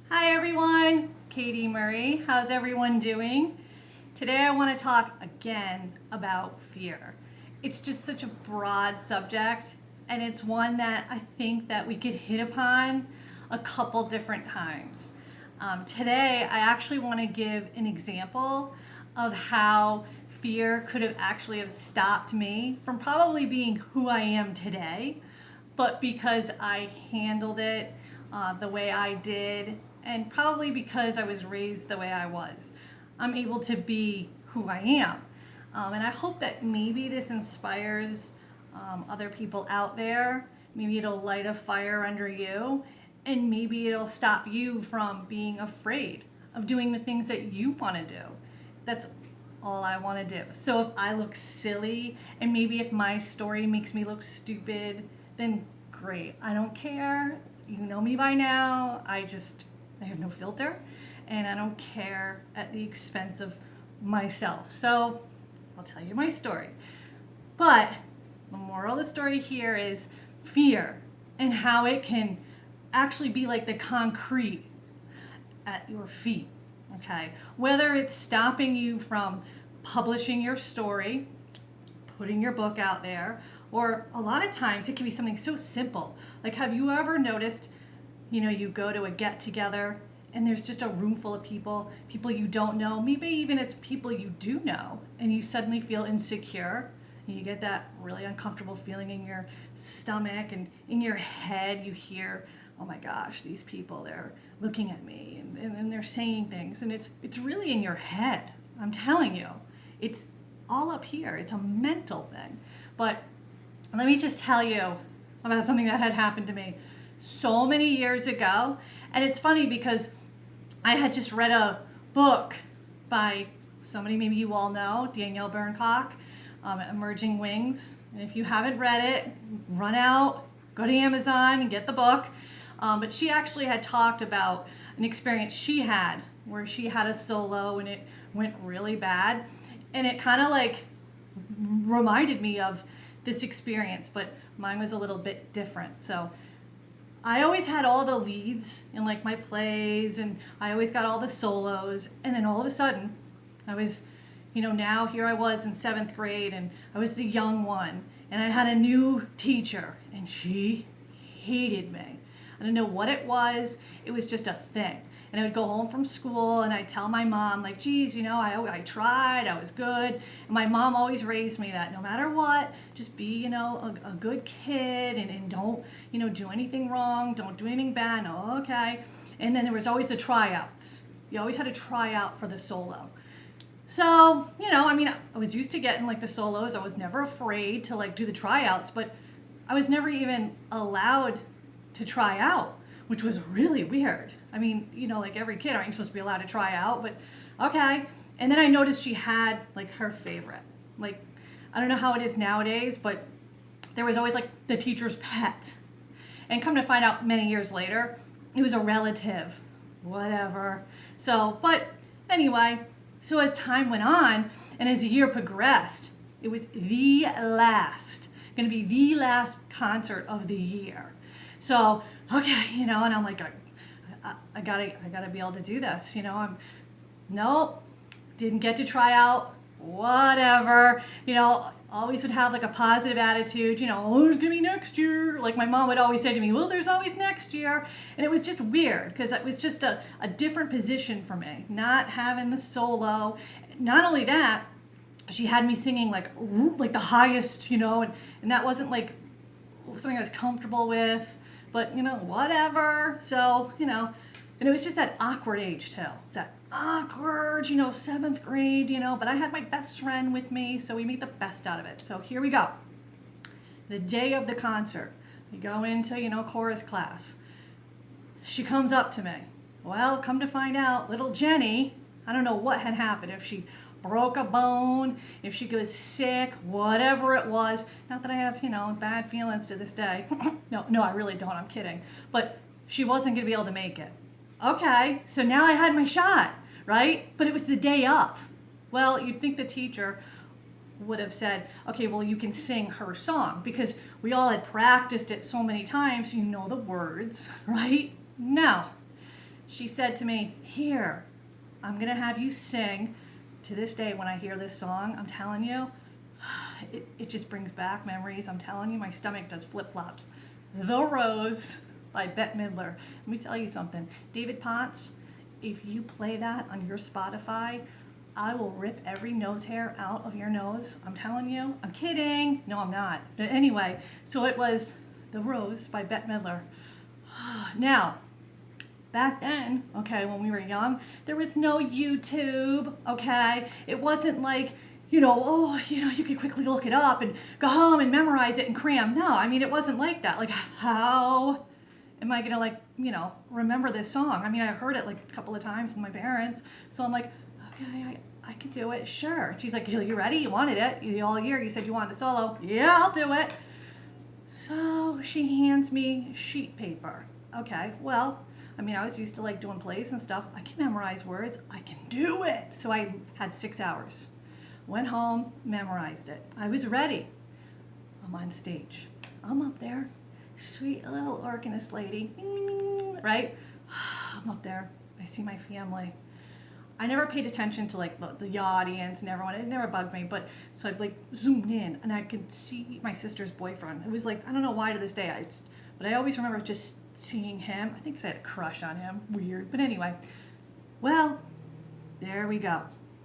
Hi everyone, Katie Murray. How's everyone doing? Today I want to talk again about fear. It's just such a broad subject and it's one that I think that we could hit upon a couple different times. Today I actually want to give an example of how fear could have actually have stopped me from probably being who I am today, but because I handled it the way I did, and probably because I was raised the way I was, I'm able to be who I am. And I hope that maybe this inspires other people out there. Maybe it'll light a fire under you, and maybe it'll stop you from being afraid of doing the things that you want to do. That's all I want to do. So if I look silly, and maybe if my story makes me look stupid, then great. I don't care. You know me by now. I have no filter, and I don't care at the expense of myself. So I'll tell you my story. But the moral of the story here is fear and how it can actually be like the concrete at your feet. Okay, whether it's stopping you from publishing your story, putting your book out there, or a lot of times it can be something so simple. Like, have you ever noticed, you go to a get together and there's just a room full of people you don't know, maybe even it's people you do know, and you suddenly feel insecure and you get that really uncomfortable feeling in your stomach, and in your head you hear, oh my gosh, these people, they're looking at me and they're saying things, and it's really in your head. I'm telling you, it's all up here. It's a mental thing. But let me just tell you about something that had happened to me so many years ago. And it's funny because I had just read a book by somebody maybe you all know, Danielle Bernkoch, Emerging Wings. And if you haven't read it, run out, go to Amazon and get the book. But she actually had talked about an experience she had where she had a solo and it went really bad. And it kind of like reminded me of this experience, but mine was a little bit different. So I always had all the leads in like my plays, and I always got all the solos, and then all of a sudden I was, now here I was in 7th grade, and I was the young one, and I had a new teacher, and she hated me. I don't know what it was. It was just a thing. And I would go home from school and I'd tell my mom, like, geez, I tried, I was good. And my mom always raised me that no matter what, just be, a good kid, and don't, do anything wrong. Don't do anything bad. No, okay. And then there was always the tryouts. You always had to try out for the solo. So, I was used to getting like the solos. I was never afraid to like do the tryouts, but I was never even allowed to try out, which was really weird. I mean, like every kid, aren't you supposed to be allowed to try out? But okay. And then I noticed she had like her favorite. Like, I don't know how it is nowadays, but there was always like the teacher's pet. And come to find out many years later, it was a relative. Whatever. So, but anyway, so as time went on and as the year progressed, it was going to be the last concert of the year. So, okay, and I'm like, I gotta be able to do this. Nope, didn't get to try out, whatever. Always would have like a positive attitude. Oh, there's gonna be next year. Like my mom would always say to me, well, there's always next year. And it was just weird because it was just a different position for me, not having the solo. Not only that, she had me singing like the highest, and that wasn't like something I was comfortable with. But, whatever. So, and it was just that awkward age too. That awkward, 7th grade, but I had my best friend with me, so we made the best out of it. So here we go. The day of the concert, we go into, chorus class. She comes up to me. Well, come to find out, little Jenny, I don't know what had happened, if she broke a bone, if she was sick, whatever it was. Not that I have, bad feelings to this day. No, I really don't. I'm kidding. But she wasn't going to be able to make it. Okay, so now I had my shot, right? But it was the day of. Well, you'd think the teacher would have said, okay, well, you can sing her song because we all had practiced it so many times, you know the words, right? No. She said to me, here, I'm going to have you sing. To this day, when I hear this song, I'm telling you, it just brings back memories. I'm telling you, my stomach does flip-flops. The Rose by Bette Midler. Let me tell you something. David Potts, if you play that on your Spotify, I will rip every nose hair out of your nose. I'm telling you. I'm kidding. No, I'm not. But anyway, so it was The Rose by Bette Midler. Now, back then, okay, when we were young, there was no YouTube, okay? It wasn't like, you could quickly look it up and go home and memorize it and cram. No, I mean, it wasn't like that. Like, how am I gonna remember this song? I mean, I heard it like a couple of times from my parents. So I'm like, okay, I can do it, sure. She's like, you ready? You wanted it all year. You said you wanted the solo. Yeah, I'll do it. So she hands me sheet paper. Okay, well, I mean, I was used to like doing plays and stuff. I can memorize words. I can do it. So I had 6 hours. Went home, memorized it. I was ready. I'm on stage. I'm up there. Sweet little organist lady, right? I'm up there. I see my family. I never paid attention to like the audience and everyone. It never bugged me, but so I'd like zoomed in and I could see my sister's boyfriend. It was like, I don't know why to this day, but I always remember just seeing him. I think 'cause I had a crush on him. Weird, but anyway. Well, there we go.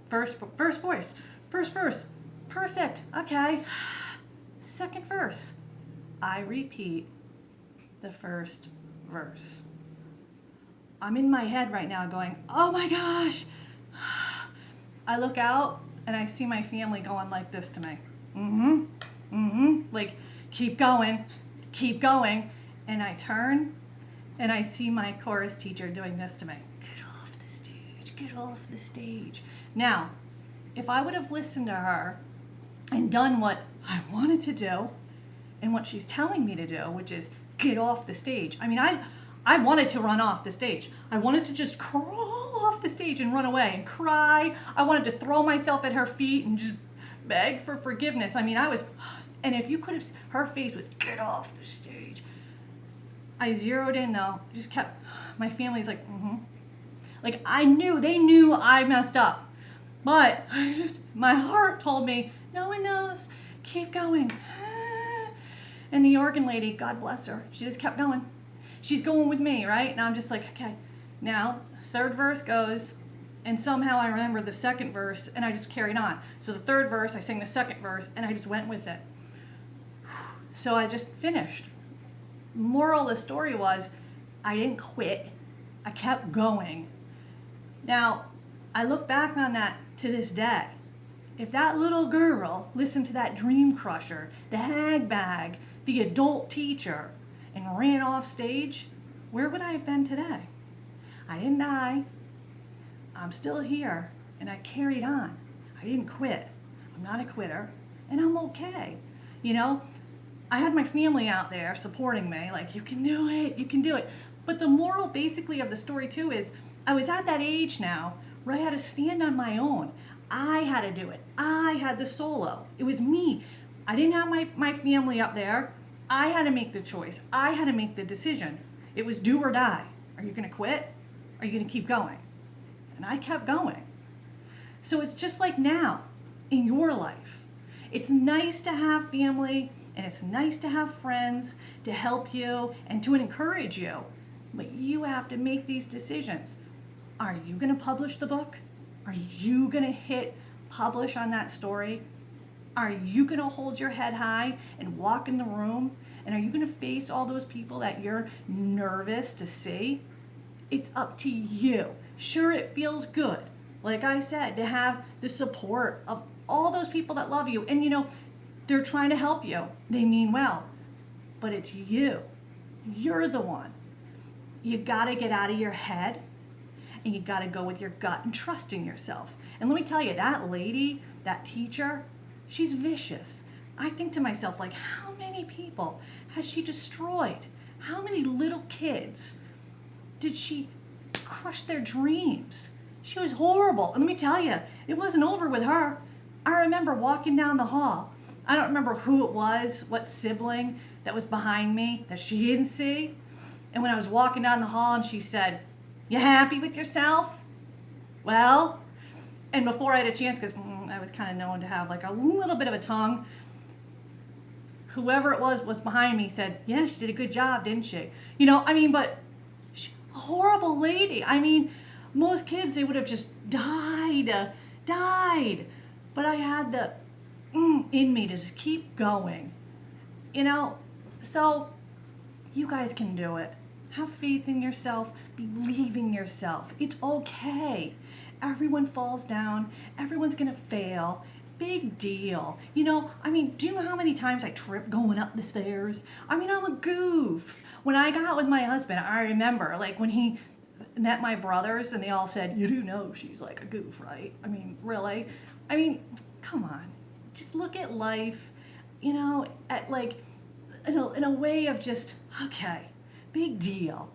First voice, first verse, perfect. Okay. Second verse. I repeat the first verse. I'm in my head right now going, oh my gosh. I look out and I see my family going like this to me. Like, keep going. And I turn and I see my chorus teacher doing this to me. Get off the stage. Now, if I would have listened to her and done what I wanted to do and what she's telling me to do, which is get off the stage. I mean, I wanted to run off the stage. I wanted to just crawl off the stage and run away and cry. I wanted to throw myself at her feet and just beg for forgiveness. I mean, and if you could have, her face was, get off the stage. I zeroed in though, just kept, my family's like, Like they knew I messed up. But my heart told me, no one knows, keep going. And the organ lady, God bless her, she just kept going. She's going with me, right? And I'm just like, okay. Now, third verse goes, and somehow I remember the second verse, and I just carried on. So the third verse, I sang the second verse, and I just went with it. So I just finished. Moral of the story was, I didn't quit. I kept going. Now, I look back on that to this day. If that little girl listened to that dream crusher, the hag bag, the adult teacher, and ran off stage, where would I have been today? I didn't die. I'm still here, and I carried on. I didn't quit. I'm not a quitter, and I'm okay. I had my family out there supporting me, like, you can do it. But the moral basically of the story too is, I was at that age now where I had to stand on my own. I had to do it. I had the solo. It was me. I didn't have my family up there. I had to make the choice. I had to make the decision. It was do or die. Are you going to quit? Are you going to keep going? And I kept going. So it's just like now in your life. It's nice to have family and it's nice to have friends to help you and to encourage you. But you have to make these decisions. Are you going to publish the book? Are you going to hit publish on that story? Are you going to hold your head high and walk in the room? And are you going to face all those people that you're nervous to see? It's up to you. Sure, it feels good, like I said, to have the support of all those people that love you. And they're trying to help you. They mean well. But it's you. You're the one. You got to get out of your head and you got to go with your gut and trust in yourself. And let me tell you, that lady, that teacher, she's vicious. I think to myself, like, how many people has she destroyed? How many little kids did she crush their dreams? She was horrible. And let me tell you, it wasn't over with her. I remember walking down the hall. I don't remember who it was, what sibling that was behind me that she didn't see. And when I was walking down the hall and she said, You happy with yourself? Well, and before I had a chance, because I was kind of known to have like a little bit of a tongue, whoever it was behind me said, yeah, she did a good job, didn't she? You know, I mean, but she, a horrible lady. I mean, most kids, they would have just died. But I had the in me to just keep going. You know, so you guys can do it. Have faith in yourself. Believe in yourself. It's okay. Everyone falls down. Everyone's going to fail. Big deal. You know, I mean, do you know how many times I trip going up the stairs? I mean, I'm a goof. When I got with my husband, I remember like when he met my brothers and they all said, you do know she's like a goof, right? I mean, really? I mean, come on. Just look at life, you know, at like, in a way of just, okay, big deal.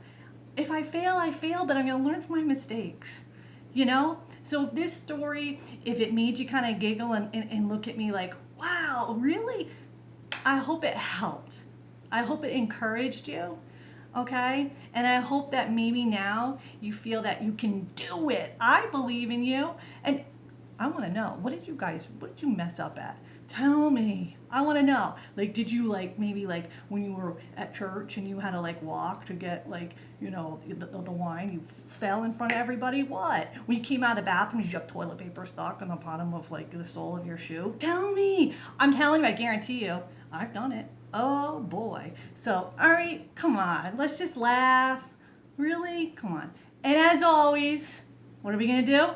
If I fail, I fail, but I'm going to learn from my mistakes, you know? So if this story, if it made you kind of giggle and look at me like, wow, really? I hope it helped. I hope it encouraged you, okay? And I hope that maybe now you feel that you can do it. I believe in you. And I want to know, what did you mess up at? Tell me. I want to know. Like, did you like maybe like when you were at church and you had to like walk to get like, you know, the wine, you fell in front of everybody? What? When you came out of the bathroom, did you have toilet paper stuck on the bottom of like the sole of your shoe? Tell me. I'm telling you, I guarantee you, I've done it. Oh boy. So, all right, come on. Let's just laugh. Really? Come on. And as always, what are we going to do?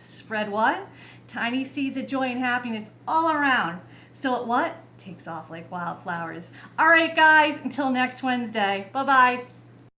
Spread what? Tiny seeds of joy and happiness all around. So it what? Takes off like wildflowers. All right, guys, until next Wednesday. Bye-bye.